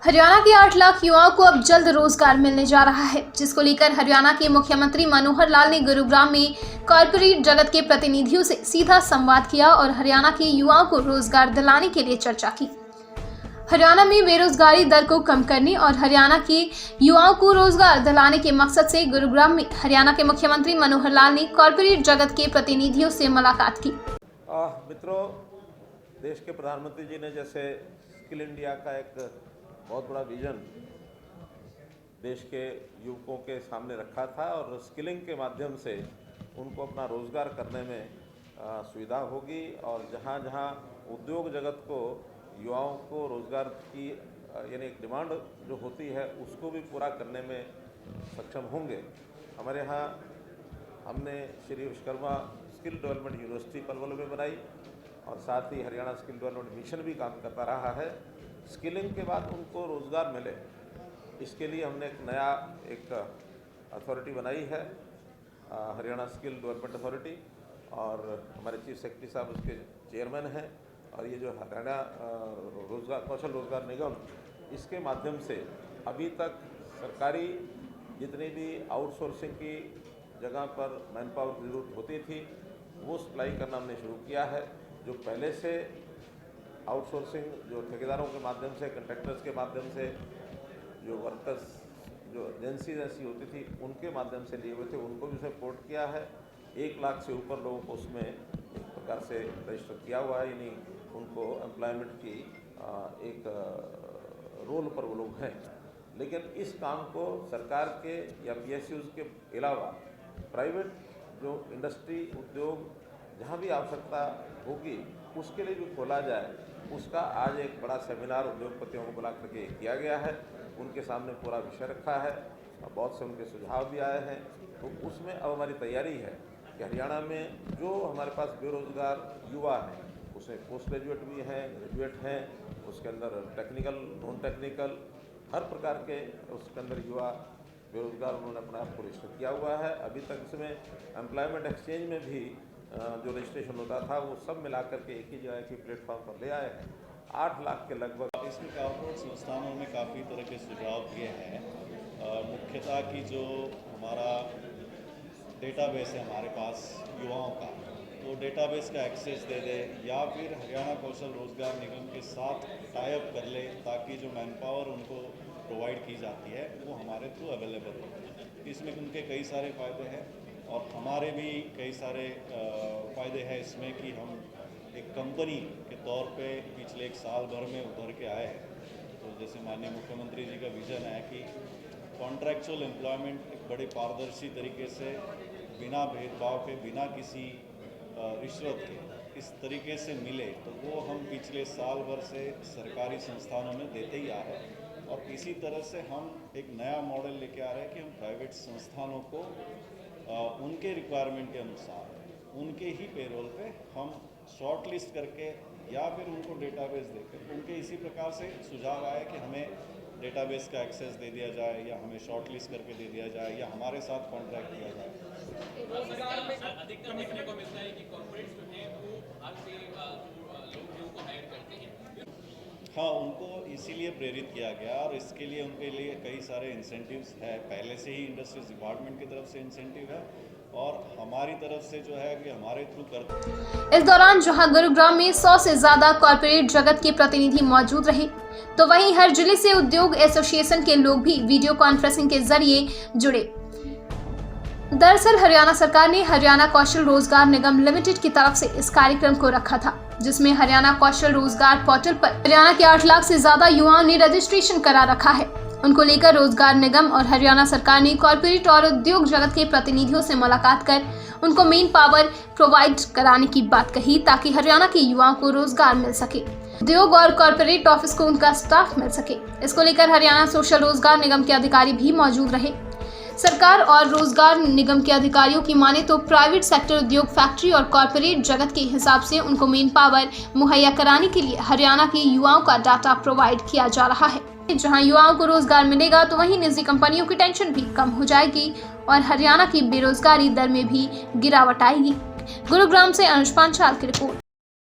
हरियाणा के 8 लाख युवाओं को अब जल्द रोजगार मिलने जा रहा है, जिसको लेकर हरियाणा के मुख्यमंत्री मनोहर लाल ने गुरुग्राम में कॉर्पोरेट जगत के प्रतिनिधियों से सीधा संवाद किया और हरियाणा के युवाओं को रोजगार दिलाने के लिए चर्चा की। हरियाणा में बेरोजगारी दर को कम करने और हरियाणा के युवाओं को रोजगार दिलाने के मकसद से गुरुग्राम में हरियाणा के मुख्यमंत्री मनोहर लाल ने कॉर्पोरेट जगत के प्रतिनिधियों से मुलाकात की। मित्रों, देश के प्रधानमंत्री जी ने जैसे स्किल इंडिया का एक बहुत बड़ा विजन देश के युवकों के सामने रखा था और स्किलिंग के माध्यम से उनको अपना रोज़गार करने में सुविधा होगी और जहाँ जहाँ उद्योग जगत को युवाओं को रोज़गार की यानी एक डिमांड जो होती है उसको भी पूरा करने में सक्षम होंगे। हमारे यहाँ हमने Shri Vishwakarma skill development university Palwal में बनाई और साथ ही हरियाणा स्किल डेवलपमेंट मिशन भी काम करता रहा है। स्किलिंग के बाद उनको रोज़गार मिले, इसके लिए हमने एक नया अथॉरिटी बनाई है, हरियाणा स्किल डेवलपमेंट अथॉरिटी, और हमारे चीफ सेक्रेटरी साहब उसके चेयरमैन हैं। और ये जो हरियाणा कौशल रोजगार निगम, इसके माध्यम से अभी तक सरकारी जितनी भी आउटसोर्सिंग की जगह पर मैन पावर की जरूरत होती थी वो सप्लाई करना हमने शुरू किया है। जो पहले से आउटसोर्सिंग जो ठेकेदारों के माध्यम से, कंट्रैक्टर्स के माध्यम से जो वर्कर्स जो एजेंसीज ऐसी होती थी उनके माध्यम से लिए हुए थे, उनको भी सपोर्ट किया है। 1 लाख से ऊपर लोगों को उसमें एक प्रकार से रजिस्टर किया हुआ है, यानी उनको एम्प्लॉयमेंट की एक रोल पर वो लोग हैं। लेकिन इस काम को सरकार के या PSUs के अलावा प्राइवेट जो इंडस्ट्री उद्योग जहाँ भी आवश्यकता होगी उसके लिए भी खोला जाए, उसका आज एक बड़ा सेमिनार उद्योगपतियों को बुला करके किया गया है। उनके सामने पूरा विषय रखा है और बहुत से उनके सुझाव भी आए हैं। तो उसमें अब हमारी तैयारी है कि हरियाणा में जो हमारे पास बेरोजगार युवा हैं, उसमें पोस्ट ग्रेजुएट भी हैं, ग्रेजुएट हैं, उसके अंदर टेक्निकल, नॉन टेक्निकल, हर प्रकार के उसके अंदर युवा बेरोजगार उन्होंने अपने आप को रजिस्टर किया हुआ है। अभी तक इसमें एम्प्लॉयमेंट एक्सचेंज में भी जो रजिस्ट्रेशन होता था वो सब मिलाकर के एक ही जगह के प्लेटफॉर्म पर ले आए हैं। 8 लाख के लगभग। इसमें कॉर्पोरेट संस्थानों में काफ़ी तरह के सुझाव दिए हैं। मुख्यतः कि जो हमारा डेटाबेस है हमारे पास युवाओं का, तो डेटाबेस का एक्सेस दे दे या फिर हरियाणा कौशल रोजगार निगम के साथ टाई अप कर ले ताकि जो मैन पावर उनको प्रोवाइड की जाती है वो हमारे थ्रू अवेलेबल हो। इसमें उनके कई सारे फ़ायदे हैं और हमारे भी कई सारे फ़ायदे हैं इसमें कि हम एक कंपनी के तौर पे पिछले 1 साल भर में उभर के आए हैं। तो जैसे माननीय मुख्यमंत्री जी का विज़न है कि कॉन्ट्रैक्चुअल एम्प्लॉयमेंट एक बड़े पारदर्शी तरीके से, बिना भेदभाव के, बिना किसी रिश्वत के इस तरीके से मिले, तो वो हम पिछले साल भर से सरकारी संस्थानों में देते ही आ रहे हैं। और इसी तरह से हम एक नया मॉडल लेके आ रहे हैं कि हम प्राइवेट संस्थानों को उनके रिक्वायरमेंट के अनुसार उनके ही पेरोल पे हम शॉर्ट लिस्ट करके या फिर उनको डेटाबेस देकर उनके इसी प्रकार से सुझाव आए कि हमें डेटाबेस का एक्सेस दे दिया जाए या हमें शॉर्ट लिस्ट करके दे दिया जाए या हमारे साथ कॉन्ट्रैक्ट किया जाए। अधिकतर देखने को मिलता है कि कॉर्पोरेट्स जो हैं वो बाहर से लोगों को हायर करते हैं। हाँ, उनको इसीलिए प्रेरित किया गया और इसके लिए उनके लिए कई सारे इंसेंटिव्स है। पहले से ही इंडस्ट्रीज डिपार्टमेंट की तरफ से इंसेंटिव है और हमारी तरफ से जो है कि हमारे थ्रू करते। इस दौरान जहां गुरुग्राम में 100 से ज्यादा कॉर्पोरेट जगत के प्रतिनिधि मौजूद रहे, तो वहीं हर जिले से उद्योग एसोसिएशन के लोग भी वीडियो कॉन्फ्रेंसिंग के जरिए जुड़े। दरअसल हरियाणा सरकार ने हरियाणा कौशल रोजगार निगम लिमिटेड की तरफ से इस कार्यक्रम को रखा था, जिसमें हरियाणा कौशल रोजगार पोर्टल पर हरियाणा के 8 लाख से ज्यादा युवाओं ने रजिस्ट्रेशन करा रखा है। उनको लेकर रोजगार निगम और हरियाणा सरकार ने कॉर्पोरेट और उद्योग जगत के प्रतिनिधियों से मुलाकात कर उनको मेन पावर प्रोवाइड कराने की बात कही, ताकि हरियाणा के युवाओं को रोजगार मिल सके, उद्योग और कॉर्पोरेट ऑफिस को उनका स्टाफ मिल सके। इसको लेकर हरियाणा सोशल रोजगार निगम के अधिकारी भी मौजूद रहे। सरकार और रोजगार निगम के अधिकारियों की माने तो प्राइवेट सेक्टर, उद्योग, फैक्ट्री और कॉर्पोरेट जगत के हिसाब से उनको मेन पावर मुहैया कराने के लिए हरियाणा के युवाओं का डाटा प्रोवाइड किया जा रहा है। जहां युवाओं को रोजगार मिलेगा तो वहीं निजी कंपनियों की टेंशन भी कम हो जाएगी और हरियाणा की बेरोजगारी दर में भी गिरावट आएगी। गुरुग्राम से अनुज पांचाल की रिपोर्ट।